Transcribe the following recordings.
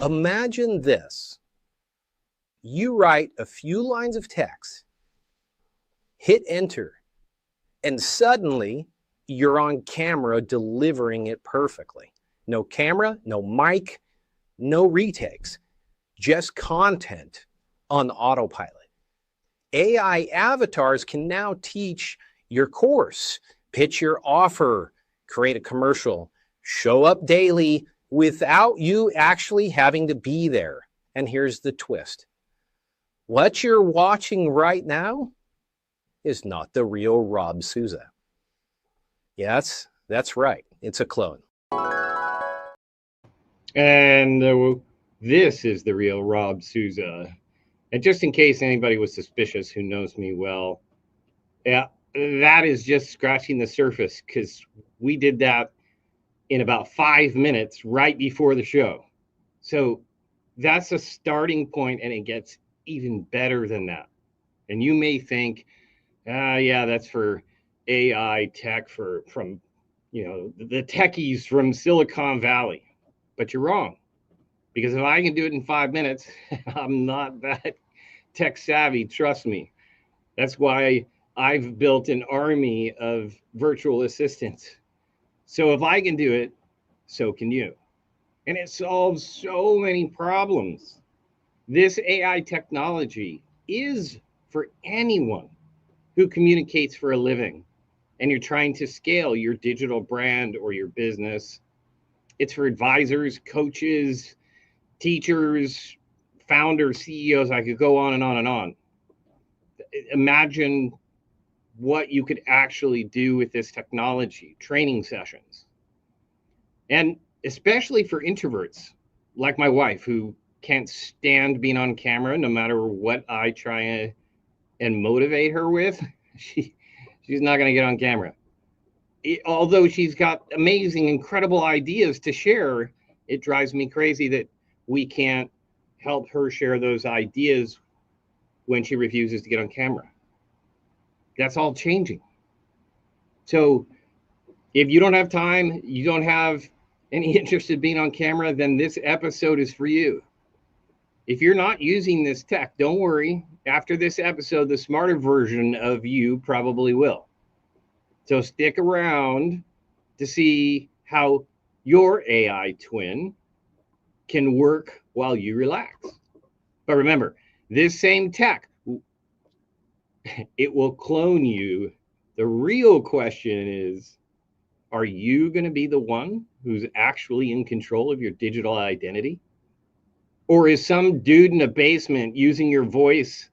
Imagine this. You write a few lines of text, hit enter, and suddenly you're on camera delivering it perfectly. No camera, no mic, no retakes, just content on autopilot. AI avatars can now teach your course, pitch your offer, create a commercial, show up daily without you actually having to be there. And here's the twist. What you're watching right now is not the real Rob Souza. Yes, that's right. It's a clone. And this is the real Rob Souza. And just in case anybody was suspicious who knows me well, yeah, that is just scratching the surface, because we did that in about 5 minutes right before the show. So that's a starting point, and it gets even better than that. And you may think, yeah, that's for AI tech from the techies from Silicon Valley. But you're wrong, because if I can do it in 5 minutes, I'm not that tech savvy, trust me. That's why I've built an army of virtual assistants. So if I can do it, so can you. And it solves so many problems. This AI technology is for anyone who communicates for a living and you're trying to scale your digital brand or your business. It's for advisors, coaches, teachers, founders, CEOs. I could go on and on and on. Imagine what you could actually do with this technology, training sessions. And especially for introverts like my wife, who can't stand being on camera no matter what I try and motivate her with, she's not going to get on camera. Although she's got amazing, incredible ideas to share, it drives me crazy that we can't help her share those ideas when she refuses to get on camera. That's all changing. So if you don't have time, you don't have any interest in being on camera, then this episode is for you. If you're not using this tech, don't worry. After this episode, the smarter version of you probably will. So stick around to see how your AI twin can work while you relax. But remember, this same tech, it will clone you. The real question is, are you going to be the one who's actually in control of your digital identity? Or is some dude in a basement using your voice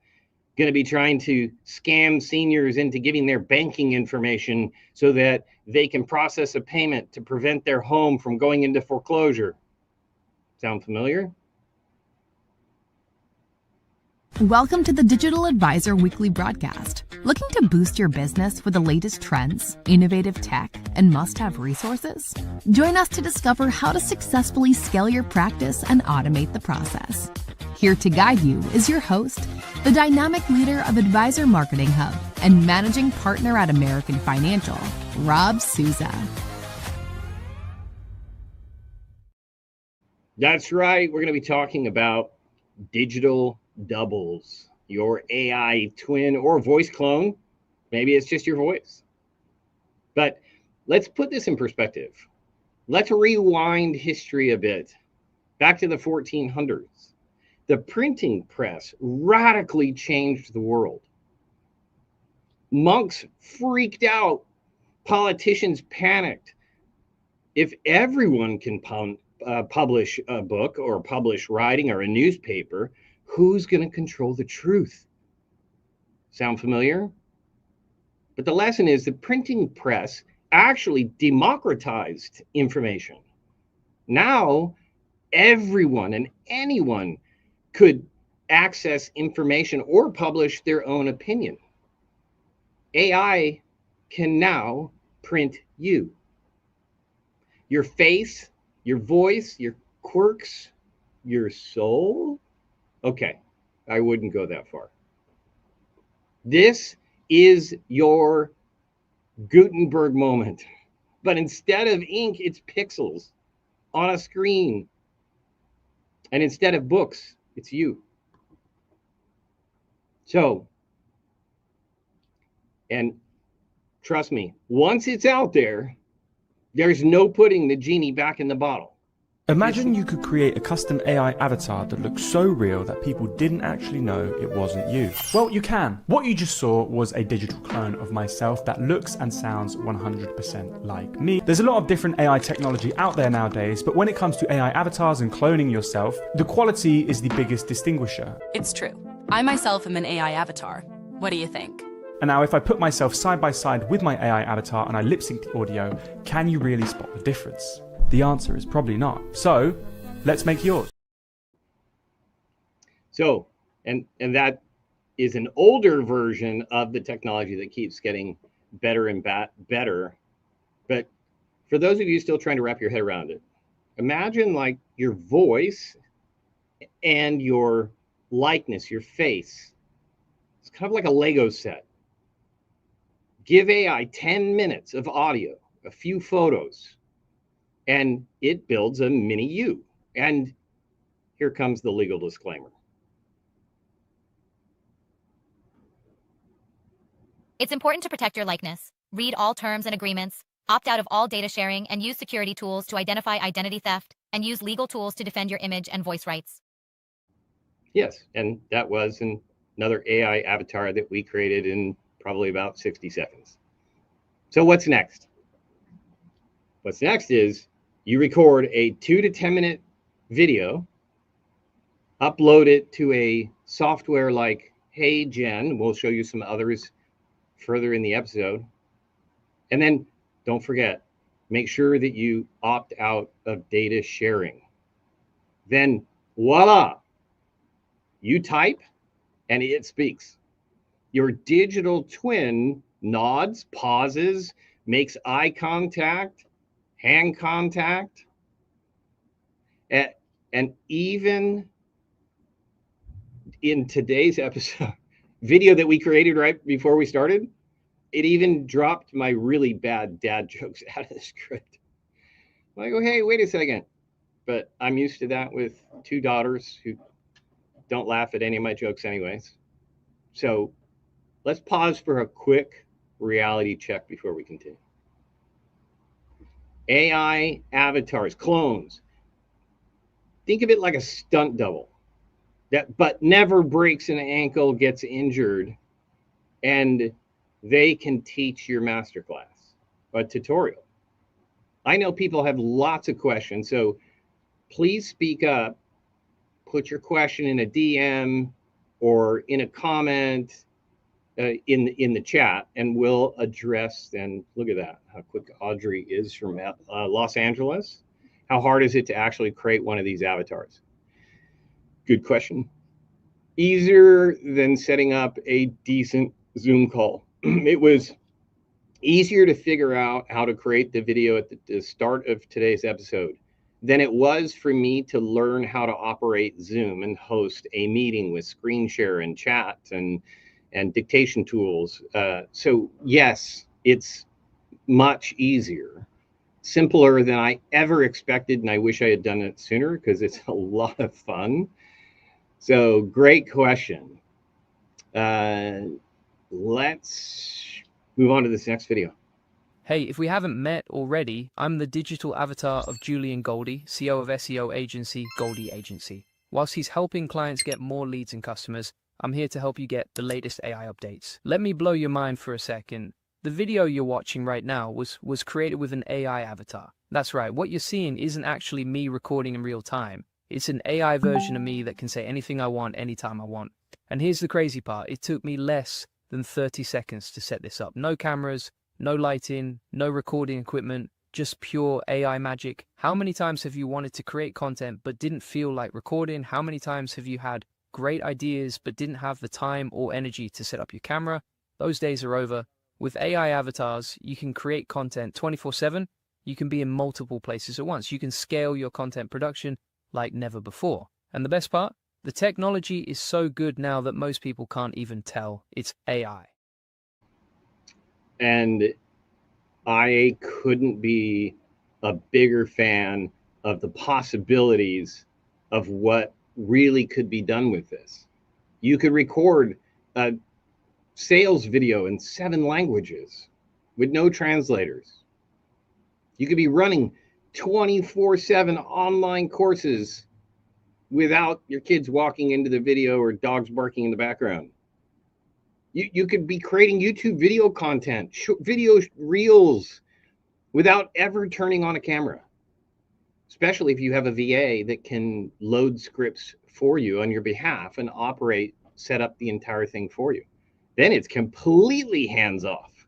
going to be trying to scam seniors into giving their banking information so that they can process a payment to prevent their home from going into foreclosure? Sound familiar? Welcome to the Digital Advisor Weekly Broadcast. Looking to boost your business with the latest trends, innovative tech, and must-have resources? Join us to discover how to successfully scale your practice and automate the process. Here to guide you is your host, the dynamic leader of Advisor Marketing Hub and managing partner at American Financial, Rob Souza. That's right. We're going to be talking about digital doubles, your AI twin or voice clone. Maybe it's just your voice. But let's put this in perspective. Let's rewind history a bit, back to the 1400s. The printing press radically changed the world. Monks freaked out. Politicians panicked. If everyone can publish a book or publish writing or a newspaper, who's going to control the truth? Sound familiar? But the lesson is the printing press actually democratized information. Now, everyone and anyone could access information or publish their own opinion. AI can now print you. Your face, your voice, your quirks, your soul. Okay, I wouldn't go that far. This is your Gutenberg moment. But instead of ink, it's pixels on a screen. And instead of books, it's you. So, and trust me, once it's out there, there's no putting the genie back in the bottle. Imagine you could create a custom AI avatar that looks so real that people didn't actually know it wasn't you. Well, you can. What you just saw was a digital clone of myself that looks and sounds 100% like me. There's a lot of different AI technology out there nowadays, but when it comes to AI avatars and cloning yourself, the quality is the biggest distinguisher. It's true. I myself am an AI avatar. What do you think? And now if I put myself side by side with my AI avatar and I lip sync the audio, can you really spot the difference? The answer is probably not. So let's make yours. So, and that is an older version of the technology that keeps getting better and better. But for those of you still trying to wrap your head around it, imagine like your voice and your likeness, your face. It's kind of like a Lego set. Give AI 10 minutes of audio, a few photos, and it builds a mini you. And here comes the legal disclaimer. It's important to protect your likeness. Read all terms and agreements, opt out of all data sharing, and use security tools to identify identity theft, and use legal tools to defend your image and voice rights. Yes, and that was another AI avatar that we created in probably about 60 seconds. So what's next? What's next is you record a 2 to 10 minute video, upload it to a software like HeyGen. We'll show you some others further in the episode. And then don't forget, make sure that you opt out of data sharing. Then voila, you type and it speaks. Your digital twin nods, pauses, makes eye contact, hand contact, and even in today's episode, video that we created right before we started, it even dropped my really bad dad jokes out of the script. I go, hey, wait a second. But I'm used to that with 2 daughters who don't laugh at any of my jokes anyways. So let's pause for a quick reality check before we continue. AI avatars, clones. Think of it like a stunt double but never breaks an ankle, gets injured, and they can teach your masterclass, a tutorial. I know people have lots of questions, so please speak up. Put your question in a DM or in a comment in the chat, and we'll address. And look at that, how quick Audrey is from Los Angeles. How hard is it to actually create one of these avatars? Good question. Easier than setting up a decent Zoom call. It was easier to figure out how to create the video at the start of today's episode than it was for me to learn how to operate Zoom and host a meeting with screen share and chat and dictation tools. So yes, it's much easier, simpler than I ever expected, and I wish I had done it sooner because it's a lot of fun. So great question. Let's move on to this next video. Hey, if we haven't met already, I'm the digital avatar of Julian Goldie, CEO of SEO agency Goldie Agency. Whilst he's helping clients get more leads and customers, I'm here to help you get the latest AI updates. Let me blow your mind for a second. The video you're watching right now was created with an AI avatar. That's right, what you're seeing isn't actually me recording in real time. It's an AI version of me that can say anything I want, anytime I want. And here's the crazy part. It took me less than 30 seconds to set this up. No cameras, no lighting, no recording equipment, just pure AI magic. How many times have you wanted to create content but didn't feel like recording? How many times have you had great ideas but didn't have the time or energy to set up your camera? Those days are over. With AI avatars, you can create content 24/7. You can be in multiple places at once. You can scale your content production like never before. And the best part? The technology is so good now that most people can't even tell it's AI. And I couldn't be a bigger fan of the possibilities of what really could be done with this. You could record a sales video in 7 languages with no translators. You could be running 24/7 online courses without your kids walking into the video or dogs barking in the background. You could be creating YouTube video content, video reels, without ever turning on a camera, especially if you have a VA that can load scripts for you on your behalf and set up the entire thing for you. Then it's completely hands off.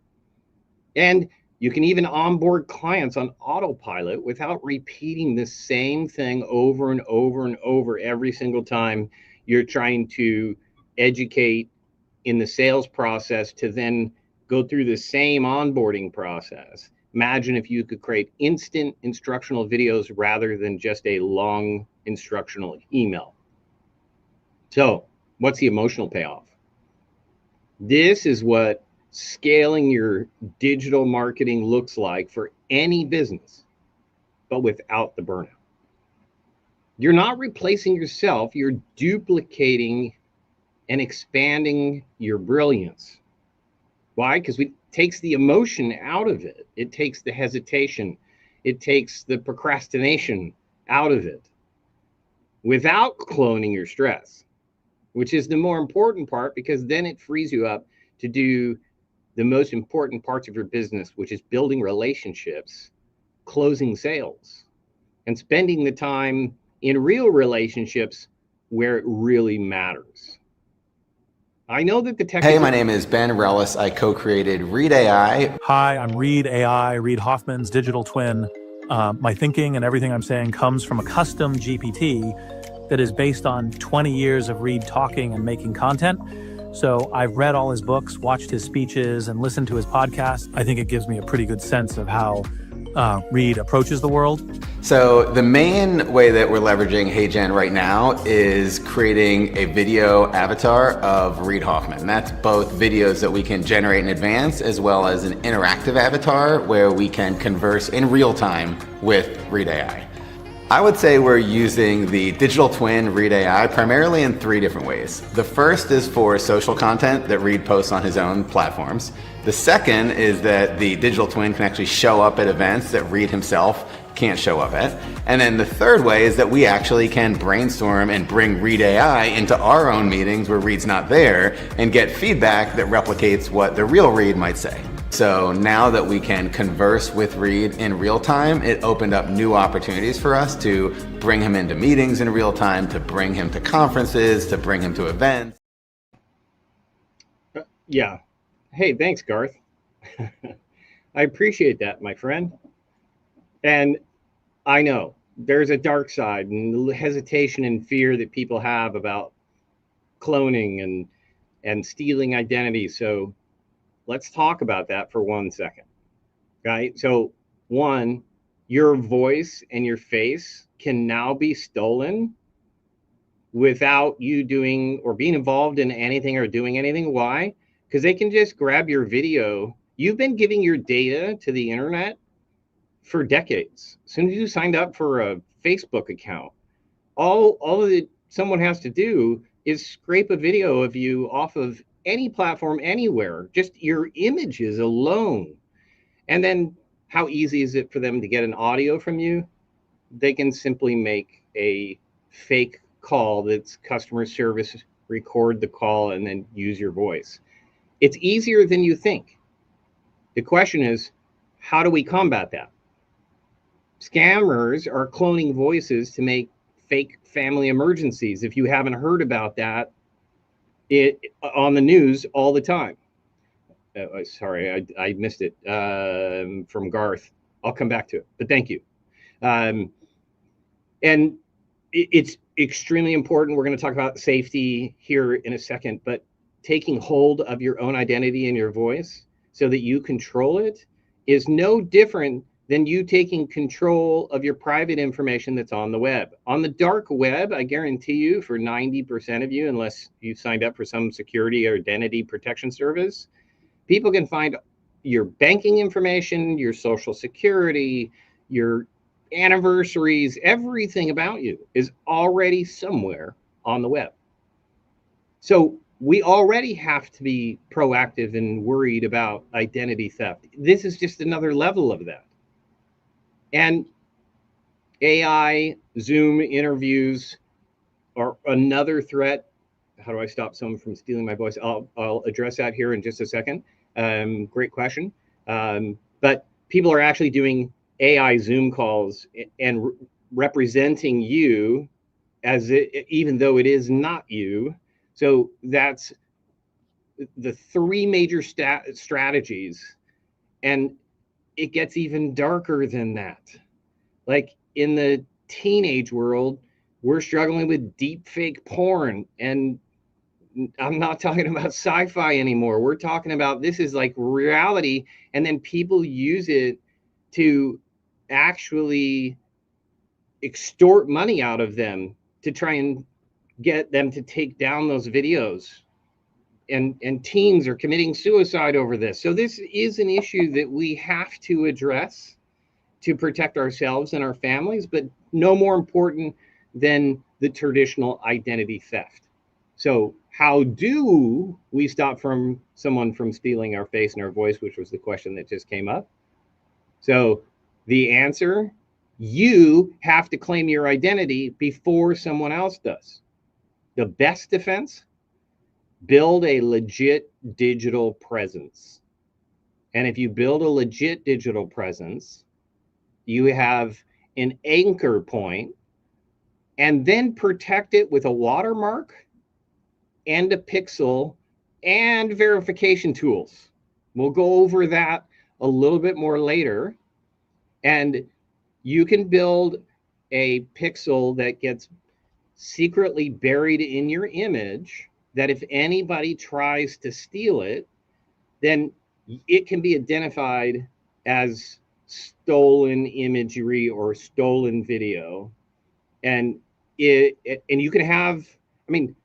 And you can even onboard clients on autopilot without repeating the same thing over and over and over every single time you're trying to educate in the sales process to then go through the same onboarding process. Imagine if you could create instant instructional videos rather than just a long instructional email. So, what's the emotional payoff? This is what scaling your digital marketing looks like for any business, but without the burnout. You're not replacing yourself, you're duplicating and expanding your brilliance. Why? Because it takes the emotion out of it. It takes the hesitation. It takes the procrastination out of it without cloning your stress, which is the more important part, because then it frees you up to do the most important parts of your business, which is building relationships, closing sales, and spending the time in real relationships where it really matters. I know that the tech. Hey, my name is Ben Rellis. I co-created Read AI. Hi, I'm Read AI, Reid Hoffman's digital twin. My thinking and everything I'm saying comes from a custom GPT that is based on 20 years of Reid talking and making content. So I've read all his books, watched his speeches, and listened to his podcast. I think it gives me a pretty good sense of how Reid approaches the world. So the main way that we're leveraging HeyGen right now is creating a video avatar of Reid Hoffman. And that's both videos that we can generate in advance, as well as an interactive avatar where we can converse in real time with Read AI. I would say we're using the digital twin Read AI primarily in 3 different ways. The first is for social content that Reid posts on his own platforms. The second is that the digital twin can actually show up at events that Reid himself can't show up at. And then the third way is that we actually can brainstorm and bring Read AI into our own meetings where Reid's not there and get feedback that replicates what the real Reid might say. So now that we can converse with Reid in real time, it opened up new opportunities for us to bring him into meetings in real time, to bring him to conferences, to bring him to events. Yeah. Hey, thanks, Garth. I appreciate that, my friend. And I know there's a dark side and hesitation and fear that people have about cloning and stealing identity. So let's talk about that for 1 second, right? So 1, your voice and your face can now be stolen without you doing or being involved in anything or doing anything. Why? Because they can just grab your video. You've been giving your data to the internet for decades. As soon as you signed up for a Facebook account, all that someone has to do is scrape a video of you off of any platform, anywhere, just your images alone. And then how easy is it for them to get an audio from you? They can simply make a fake call that's customer service, record the call, and then use your voice. It's easier than you think. The question is, how do we combat that? Scammers are cloning voices to make fake family emergencies. If you haven't heard about that, it on the news all the time. Sorry, I missed it from Garth. I'll come back to it, but thank you. And it's extremely important. We're going to talk about safety here in a second, but taking hold of your own identity and your voice so that you control it is no different than you taking control of your private information that's on the web. On the dark web, I guarantee you, for 90% of you, unless you signed up for some security or identity protection service, people can find your banking information, your social security, your anniversaries, everything about you is already somewhere on the web. So we already have to be proactive and worried about identity theft. This is just another level of that. And AI, Zoom interviews are another threat. How do I stop someone from stealing my voice? I'll address that here in just a second. Great question. But people are actually doing AI Zoom calls and representing you as even though it is not you. So that's the three major strategies. And it gets even darker than that. Like in the teenage world, we're struggling with deepfake porn. And I'm not talking about sci-fi anymore. We're talking about this is like reality. And then people use it to actually extort money out of them to try and get them to take down those videos. And teens are committing suicide over this. So this is an issue that we have to address to protect ourselves and our families, but no more important than the traditional identity theft. So how do we stop someone from stealing our face and our voice, which was the question that just came up? So the answer, you have to claim your identity before someone else does. The best defense, build a legit digital presence. And if you build a legit digital presence, you have an anchor point, and then protect it with a watermark and a pixel and verification tools. We'll go over that a little bit more later. And you can build a pixel that gets secretly buried in your image, that if anybody tries to steal it, then it can be identified as stolen imagery or stolen video. And you can have, I mean,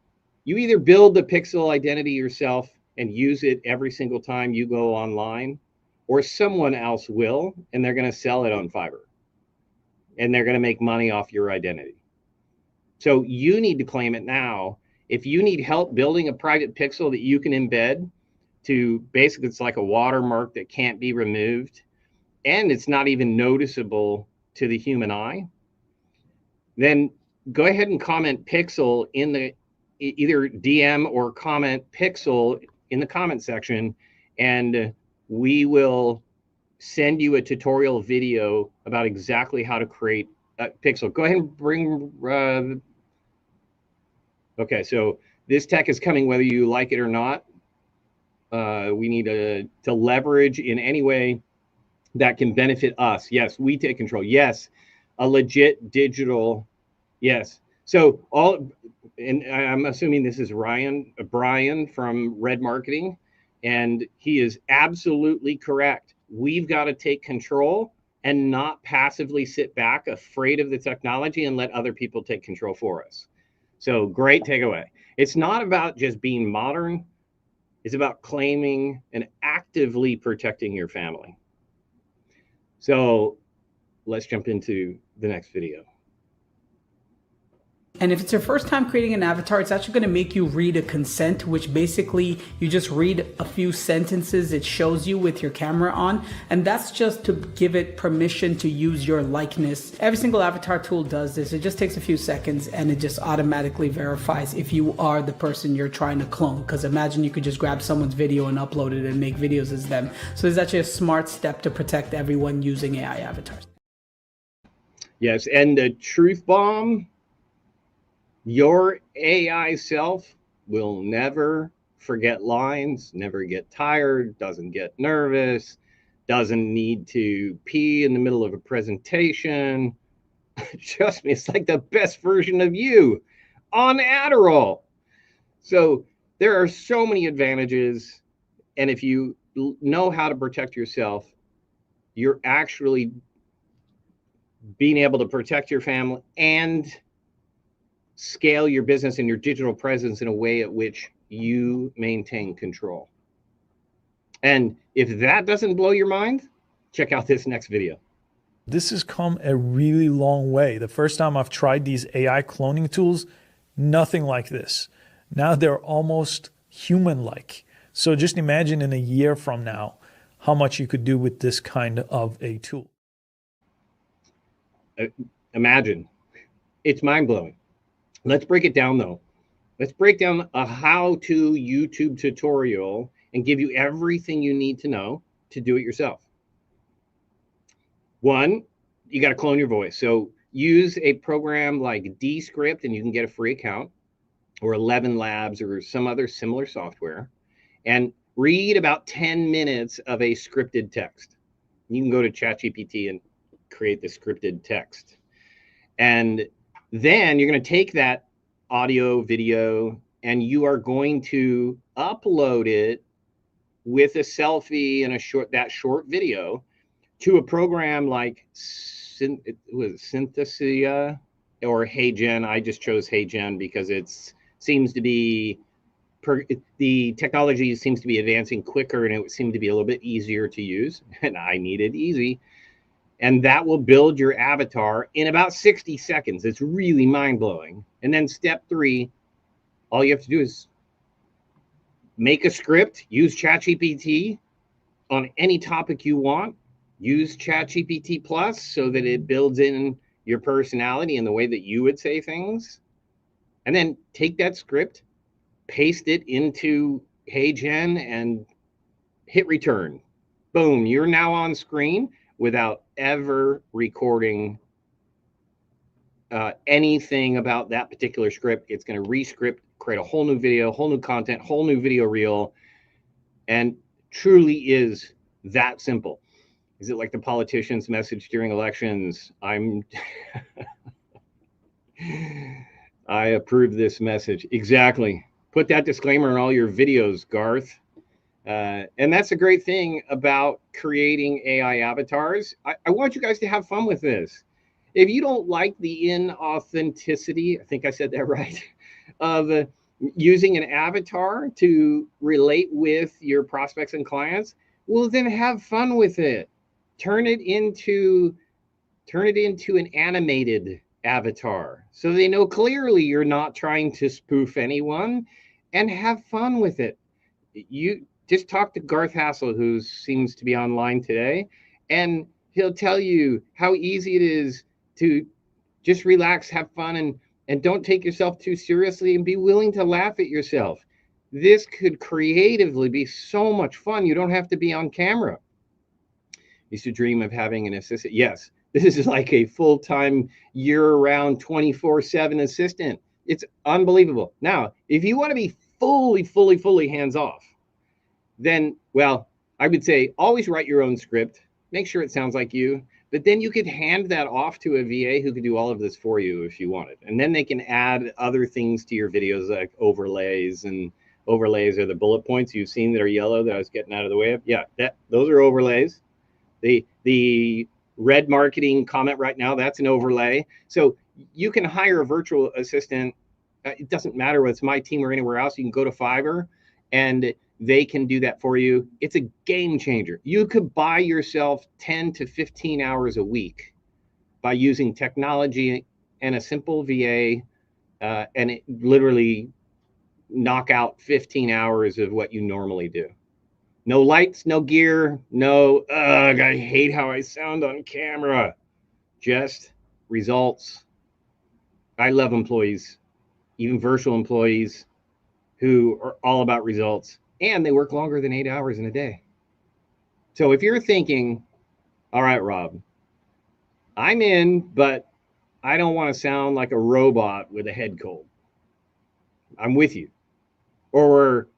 you either build the pixel identity yourself and use it every single time you go online, or someone else will, and they're going to sell it on Fiverr. And they're going to make money off your identity. So you need to claim it now. If you need help building a private pixel that you can embed to, basically it's like a watermark that can't be removed, and it's not even noticeable to the human eye, then go ahead and comment pixel in the either DM or comment pixel in the comment section, and we will send you a tutorial video about exactly how to create a pixel. Go ahead and bring, okay, so this tech is coming whether you like it or not. We need to leverage in any way that can benefit us. Yes, we take control. Yes, a legit digital, yes. So and I'm assuming this is Brian from Red Marketing, and he is absolutely correct. We've got to take control and not passively sit back afraid of the technology and let other people take control for us. So great takeaway. It's not about just being modern. It's about claiming and actively protecting your family. So let's jump into the next video. And if it's your first time creating an avatar, it's actually going to make you read a consent, which basically you just read a few sentences it shows you with your camera on. And that's just to give it permission to use your likeness. Every single avatar tool does this. It just takes a few seconds and it just automatically verifies if you are the person you're trying to clone. Because imagine you could just grab someone's video and upload it and make videos as them. So it's actually a smart step to protect everyone using AI avatars. Yes, and the truth bomb, your AI self will never forget lines, never get tired, doesn't get nervous, doesn't need to pee in the middle of a presentation. Trust me, it's like the best version of you on Adderall. So there are so many advantages. And if you know how to protect yourself, you're actually being able to protect your family and scale your business and your digital presence in a way at which you maintain control. And if that doesn't blow your mind, check out this next video. This has come a really long way. The first time I've tried these AI cloning tools, nothing like this. Now they're almost human-like. So just imagine in a year from now, how much you could do with this kind of a tool. Imagine. It's mind-blowing. Let's break it down, though. Let's break down a how-to YouTube tutorial and give you everything you need to know to do it yourself. One, you got to clone your voice. So use a program like Descript, and you can get a free account, or ElevenLabs or some other similar software, and read about 10 minutes of a scripted text. You can go to ChatGPT and create the scripted text. And then you're going to take that audio, video, and you are going to upload it with a selfie and that short video to a program like Synthesia or HeyGen. I just chose HeyGen because the technology seems to be advancing quicker, and it seemed to be a little bit easier to use, and I needed easy. And that will build your avatar in about 60 seconds. It's really mind-blowing. And then step 3, all you have to do is make a script, use ChatGPT on any topic you want, use ChatGPT Plus so that it builds in your personality and the way that you would say things, and then take that script, paste it into HeyGen, and hit return. Boom, you're now on screen without ever recording anything about that particular script. It's going to re-script, create a whole new video, whole new content, whole new video reel, and truly is that simple. Is it like the politician's message during elections? I approve this message. Exactly. Put that disclaimer in all your videos, Garth. And that's a great thing about creating AI avatars. I want you guys to have fun with this. If you don't like the inauthenticity, I think I said that right, of using an avatar to relate with your prospects and clients, well, then have fun with it. Turn it into an animated avatar so they know clearly you're not trying to spoof anyone, and have fun with it. You just talk to Garth Hassel, who seems to be online today, and he'll tell you how easy it is to just relax, have fun, and don't take yourself too seriously, and be willing to laugh at yourself. This could creatively be so much fun. You don't have to be on camera. Used to dream of having an assistant. Yes, this is like a full-time, year-round, 24/7 assistant. It's unbelievable. Now, if you want to be fully hands-off, then, well, I would say always write your own script. Make sure it sounds like you. But then you could hand that off to a VA who could do all of this for you if you wanted. And then they can add other things to your videos, like overlays. And overlays are the bullet points you've seen that are yellow that I was getting out of the way of. Yeah, those are overlays. The red marketing comment right now, that's an overlay. So you can hire a virtual assistant. It doesn't matter whether it's my team or anywhere else. You can go to Fiverr and they can do that for you. It's a game changer. You could buy yourself 10 to 15 hours a week by using technology and a simple VA, and it literally knock out 15 hours of what you normally do. No lights, no gear, no, ugh, I hate how I sound on camera. Just results. I love employees, even virtual employees, who are all about results, and they work longer than 8 hours in a day. So if you're thinking, all right, Rob, I'm in, but I don't want to sound like a robot with a head cold. I'm with you. Or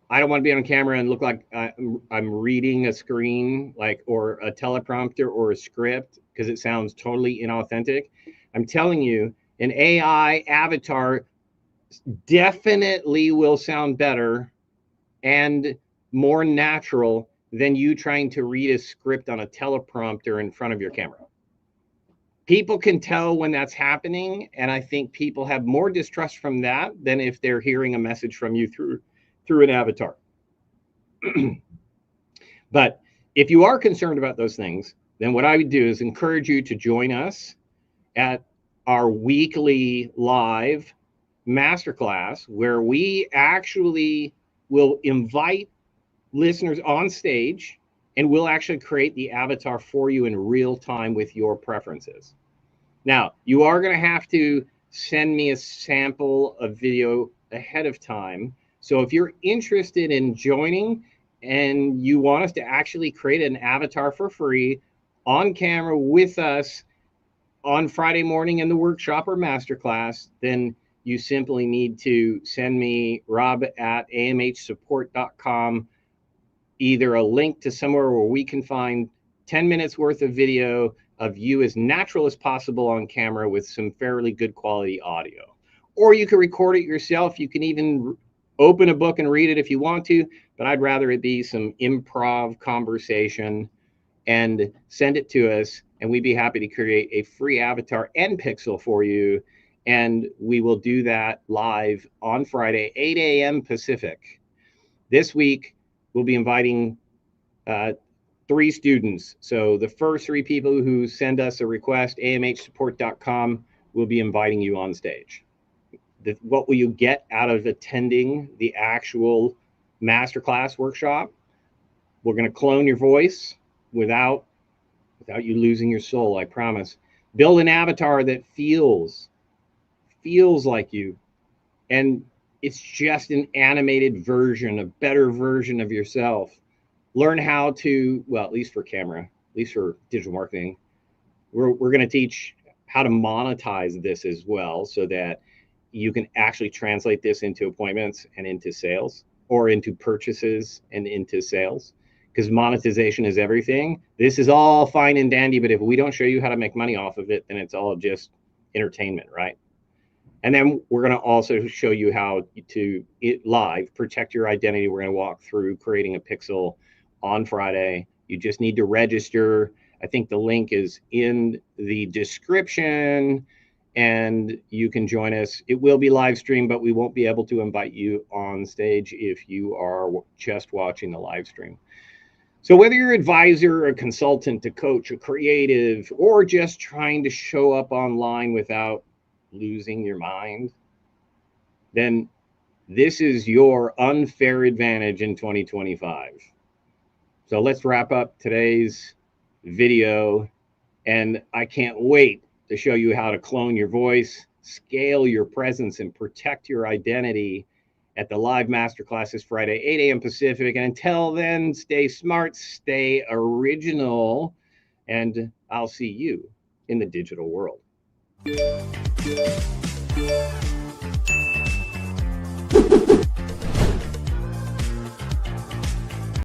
I don't want to be on camera and look like I'm reading a screen, or a teleprompter or a script, because it sounds totally inauthentic. I'm telling you, an AI avatar definitely will sound better and more natural than you trying to read a script on a teleprompter in front of your camera. People can tell when that's happening, and I think people have more distrust from that than if they're hearing a message from you through an avatar. But if you are concerned about those things, then what I would do is encourage you to join us at our weekly live masterclass, where we actually will invite listeners on stage, and we'll actually create the avatar for you in real time with your preferences. Now, you are going to have to send me a sample of video ahead of time. So if you're interested in joining and you want us to actually create an avatar for free on camera with us on Friday morning in the workshop or masterclass, then you simply need to send me, rob@amhsupport.com, either a link to somewhere where we can find 10 minutes worth of video of you as natural as possible on camera with some fairly good quality audio. Or you can record it yourself. You can even open a book and read it if you want to, but I'd rather it be some improv conversation, and send it to us, and we'd be happy to create a free avatar and pixel for you. And we will do that live on Friday, 8 a.m. Pacific. This week, we'll be inviting 3 students. So the first 3 people who send us a request, amhsupport.com, will be inviting you on stage. What will you get out of attending the actual masterclass workshop? We're going to clone your voice without you losing your soul, I promise. Build an avatar that feels like you. And it's just an animated version, a better version of yourself. Learn how to, well, at least for camera, at least for digital marketing, we're going to teach how to monetize this as well, so that you can actually translate this into appointments and into sales, or into purchases and into sales, because monetization is everything. This is all fine and dandy, but if we don't show you how to make money off of it, then it's all just entertainment, right? And then we're going to also show you how to live protect your identity. We're going to walk through creating a pixel on Friday. You just need to register. I think the link is in the description, and you can join us. It will be live streamed, but we won't be able to invite you on stage if you are just watching the live stream. So whether you're an advisor, a consultant, a coach, a creative, or just trying to show up online without losing your mind, then this is your unfair advantage in 2025. So let's wrap up today's video, and I can't wait to show you how to clone your voice, scale your presence, and protect your identity at the live masterclass this Friday, 8 a.m. Pacific. And until then, stay smart, stay original, and I'll see you in the digital world.